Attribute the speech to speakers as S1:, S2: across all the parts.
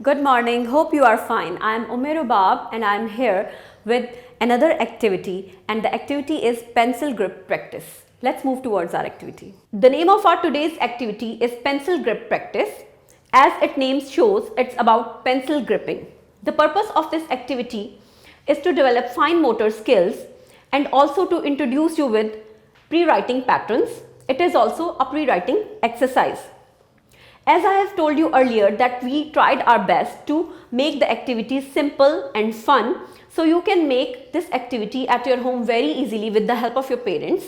S1: Good morning, hope you are fine. I am Umer Bab and I am here with another activity, and the activity is pencil grip practice. Let's move towards our activity. The name of our today's activity is pencil grip practice. As its name shows, it's about pencil gripping. The purpose of this activity is to develop fine motor skills and also to introduce you with pre-writing patterns. It is also a pre-writing exercise. As I have told you earlier that we tried our best to make the activity simple and fun, so you can make this activity at your home very easily with the help of your parents.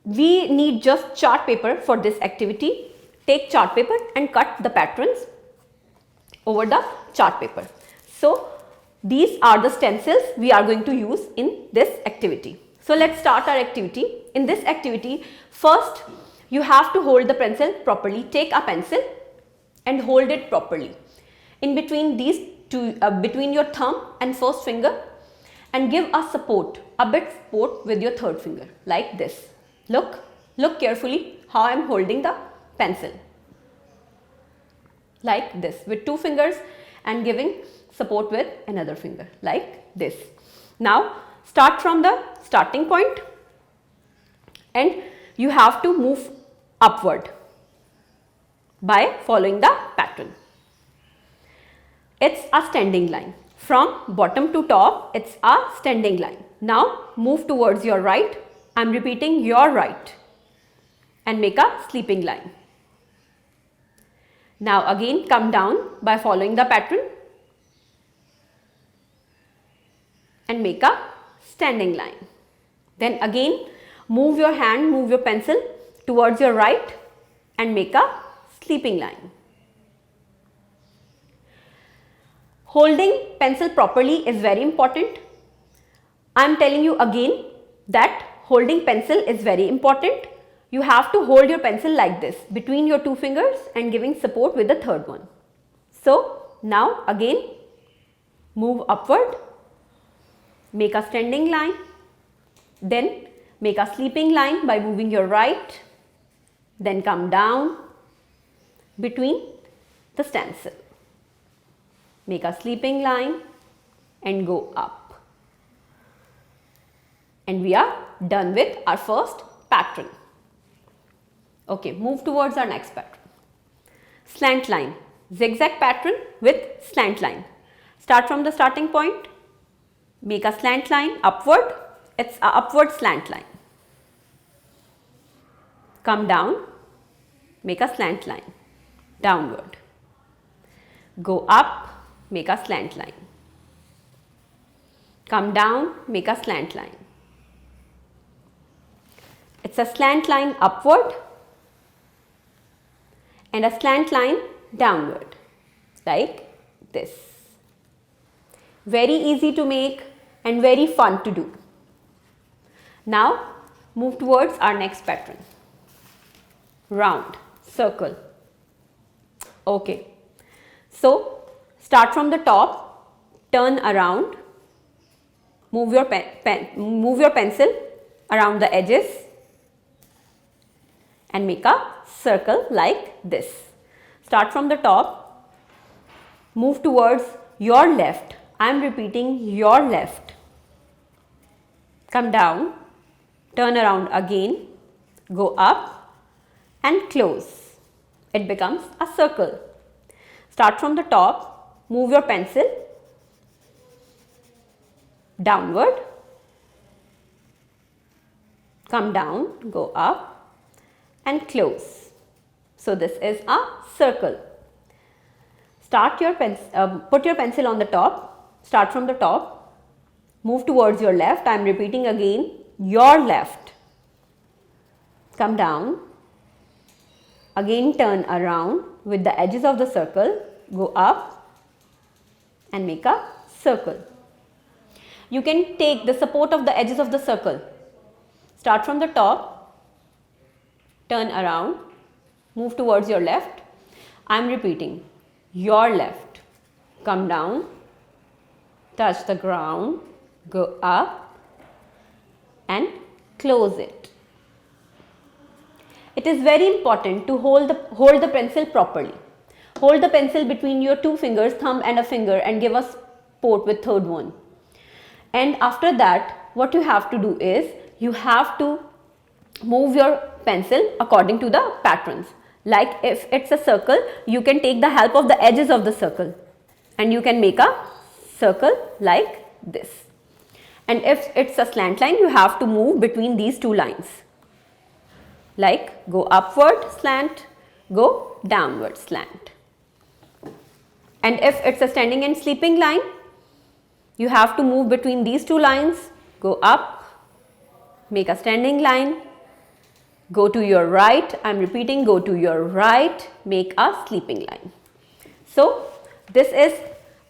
S1: We need just chart paper for this activity. Take chart paper and cut the patterns over the chart paper. So these are the stencils we are going to use in this activity. So let's start our activity. In this activity, first you have to hold the pencil properly. Take a pencil and hold it properly in between these two, between your thumb and first finger, and give a support, a bit support with your third finger like this. Look carefully how I am holding the pencil like this with two fingers and giving support with another finger like this. Now start from the starting point and you have to move upward by following the pattern. It's a standing line. From bottom to top, it's a standing line. Now move towards your right. I'm repeating your right and make a sleeping line. Now again come down by following the pattern and make a standing line. Then again move your hand, move your pencil towards your right and make a sleeping line. Holding pencil properly is very important. I am telling you again that holding pencil is very important. You have to hold your pencil like this between your two fingers and giving support with the third one. So now again move upward, make a standing line, then make a sleeping line by moving your right, then come down between the stencil. Make a sleeping line and go up. And we are done with our first pattern. Okay, move towards our next pattern. Slant line, zigzag pattern with slant line. Start from the starting point, make a slant line upward. It's an upward slant line. Come down, make a slant line, downward. Go up, make a slant line. Come down, make a slant line. It's a slant line upward and a slant line downward like this. Very easy to make and very fun to do. Now move towards our next pattern. Round, circle. Okay, so start from the top, turn around, move your pencil around the edges and make a circle like this. Start from the top, move towards your left. I am repeating your left. Come down, turn around again, go up and close. It becomes a circle. Start from the top, move your pencil downward, come down, go up and close. So this is a circle. Put your pencil on the top, start from the top, move towards your left. I am repeating again, your left. Come down, again turn around with the edges of the circle, go up and make a circle. You can take the support of the edges of the circle. Start from the top, turn around, move towards your left. I am repeating, your left. Come down, touch the ground, go up and close it. It is very important to hold the pencil properly. Hold the pencil between your two fingers, thumb and a finger, and give a support with third one. And after that, what you have to do is, you have to move your pencil according to the patterns. Like if it's a circle, you can take the help of the edges of the circle and you can make a circle like this. And if it's a slant line, you have to move between these two lines. Like go upward slant, go downward slant. And if it's a standing and sleeping line, you have to move between these two lines, go up, make a standing line, go to your right, I am repeating, go to your right, make a sleeping line. So this is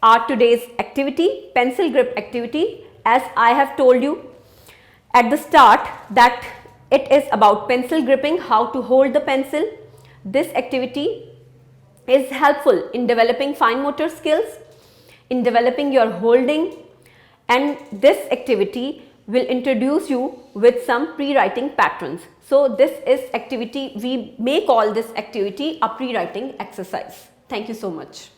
S1: our today's activity, pencil grip activity. As I have told you at the start that it is about pencil gripping, how to hold the pencil. This activity is helpful in developing fine motor skills, in developing your holding, and this activity will introduce you with some pre-writing patterns. So this is activity, we may call this activity a pre-writing exercise. Thank you so much.